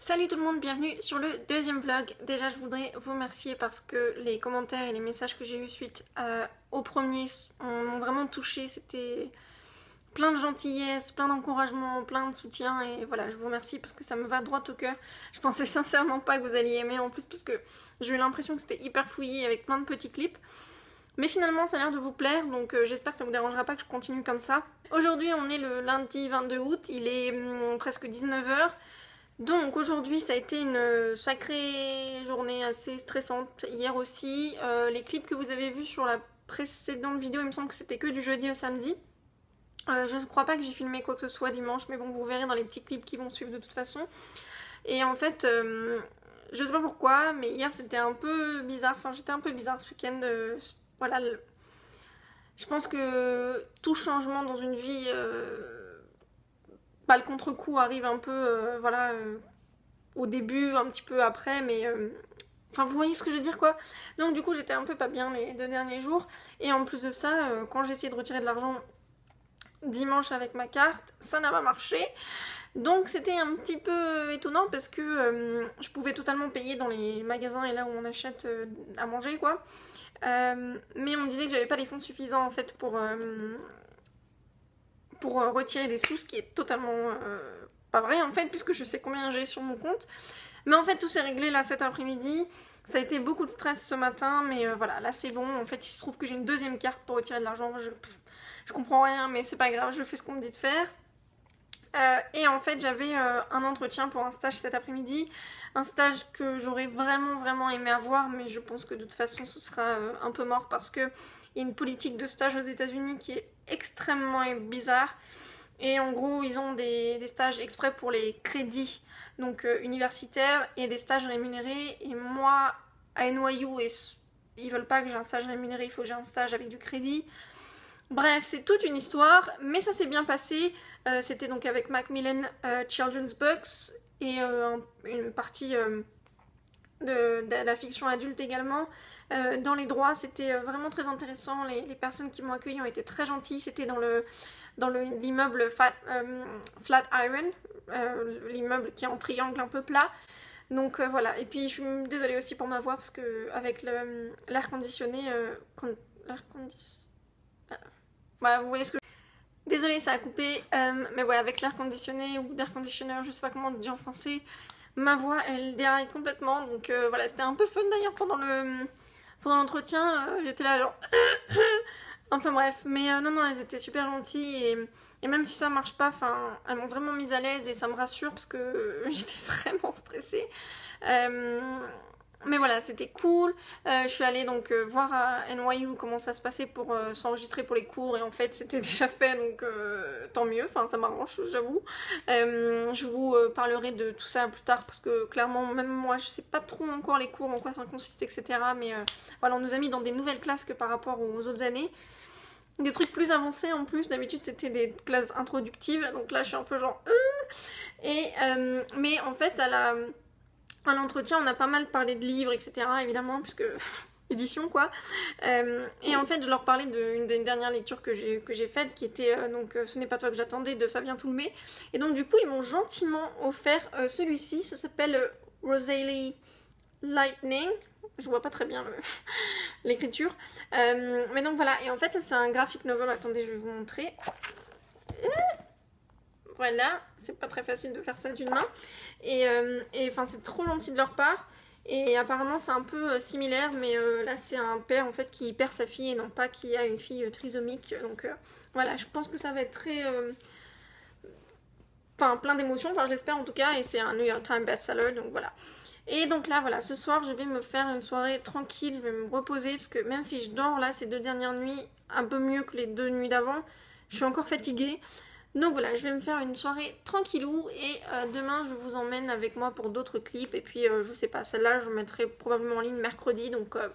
Salut tout le monde, bienvenue sur le deuxième vlog. Déjà je voudrais vous remercier parce que les commentaires et les messages que j'ai eu suite au premier m'ont vraiment touchée. C'était plein de gentillesse, plein d'encouragement, plein de soutien et voilà, je vous remercie parce que ça me va droit au cœur. Je pensais sincèrement pas que vous alliez aimer en plus parce que j'ai eu l'impression que c'était hyper fouillé avec plein de petits clips. Mais finalement ça a l'air de vous plaire, donc j'espère que ça vous dérangera pas que je continue comme ça. Aujourd'hui on est le lundi 22 août, il est presque 19 h. Donc aujourd'hui ça a été une sacrée journée assez stressante, hier aussi. Les clips que vous avez vus sur la précédente vidéo, il me semble que c'était que du jeudi au samedi. Je ne crois pas que j'ai filmé quoi que ce soit dimanche, mais bon vous verrez dans les petits clips qui vont suivre de toute façon. Et en fait, je sais pas pourquoi, mais hier c'était un peu bizarre, enfin j'étais un peu bizarre ce week-end. Voilà, je pense que tout changement dans une vie... le contre-coup arrive un peu, voilà, au début, un petit peu après, mais... Enfin, vous voyez ce que je veux dire, quoi. Donc, du coup, j'étais un peu pas bien les 2 derniers jours. Et en plus de ça, quand j'ai essayé de retirer de l'argent dimanche avec ma carte, ça n'a pas marché. Donc, c'était un petit peu étonnant parce que je pouvais totalement payer dans les magasins et là où on achète à manger, quoi. Mais on me disait que j'avais pas les fonds suffisants, en fait, pour retirer des sous, ce qui est totalement pas vrai en fait, puisque je sais combien j'ai sur mon compte. Mais en fait tout s'est réglé là cet après-midi. Ça a été beaucoup de stress ce matin, mais voilà, là c'est bon. En fait il se trouve que j'ai une deuxième carte pour retirer de l'argent. Je comprends rien, mais c'est pas grave, je fais ce qu'on me dit de faire. Et en fait j'avais un entretien pour un stage cet après-midi, un stage que j'aurais vraiment aimé avoir, mais je pense que de toute façon ce sera un peu mort parce que il y a une politique de stage aux États-Unis qui est extrêmement bizarre. Et en gros ils ont des stages exprès pour les crédits donc universitaires et des stages rémunérés, et moi à NYU ils veulent pas que j'ai un stage rémunéré, il faut que j'ai un stage avec du crédit. Bref, c'est toute une histoire, mais ça s'est bien passé. C'était donc avec Macmillan Children's Books et une partie de la fiction adulte également. Dans les droits, c'était vraiment très intéressant. Les personnes qui m'ont accueilli ont été très gentilles. C'était dans l'immeuble Flatiron, l'immeuble qui est en triangle un peu plat. Donc voilà. Et puis je suis désolée aussi pour ma voix parce que avec l'air conditionné, voilà, vous voyez ce que désolée, ça a coupé, mais ouais, avec l'air conditionné ou l'air conditionneur, je sais pas comment on dit en français, ma voix elle déraille complètement. Donc voilà, c'était un peu fun d'ailleurs pendant l'entretien, j'étais là genre enfin bref, mais non, elles étaient super gentilles et même si ça marche pas, enfin, elles m'ont vraiment mise à l'aise et ça me rassure parce que j'étais vraiment stressée. Mais voilà, c'était cool. Je suis allée donc voir à NYU comment ça se passait pour s'enregistrer pour les cours, et en fait c'était déjà fait, donc tant mieux, enfin ça m'arrange, j'avoue. Je vous parlerai de tout ça plus tard parce que clairement même moi je sais pas trop encore les cours, en quoi ça consiste, etc. Mais voilà, on nous a mis dans des nouvelles classes que par rapport aux autres années. Des trucs plus avancés en plus, d'habitude c'était des classes introductives, donc là je suis un peu genre... mais en fait à l'entretien on a pas mal parlé de livres, etc. évidemment, puisque édition quoi. Et en fait je leur parlais d'une des dernières lectures que j'ai faites, qui était donc Ce n'est pas toi que j'attendais de Fabien Toulmé. Et donc du coup ils m'ont gentiment offert celui-ci, ça s'appelle Rosalie Lightning. Je vois pas très bien l'écriture. Mais donc voilà, et en fait c'est un graphic novel, attendez je vais vous montrer. Voilà, c'est pas très facile de faire ça d'une main. Et enfin c'est trop gentil de leur part. Et apparemment c'est un peu similaire, mais là c'est un père en fait qui perd sa fille et non pas qui a une fille trisomique. Donc voilà, je pense que ça va être très... Enfin plein d'émotions, enfin je l'espère en tout cas, et c'est un New York Times bestseller, donc voilà. Et donc là voilà, ce soir je vais me faire une soirée tranquille, je vais me reposer parce que même si je dors là ces 2 dernières nuits un peu mieux que les 2 nuits d'avant, je suis encore fatiguée. Donc voilà, je vais me faire une soirée tranquillou et demain je vous emmène avec moi pour d'autres clips, et puis je sais pas, celle-là je mettrai probablement en ligne mercredi, donc voilà.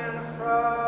and fro.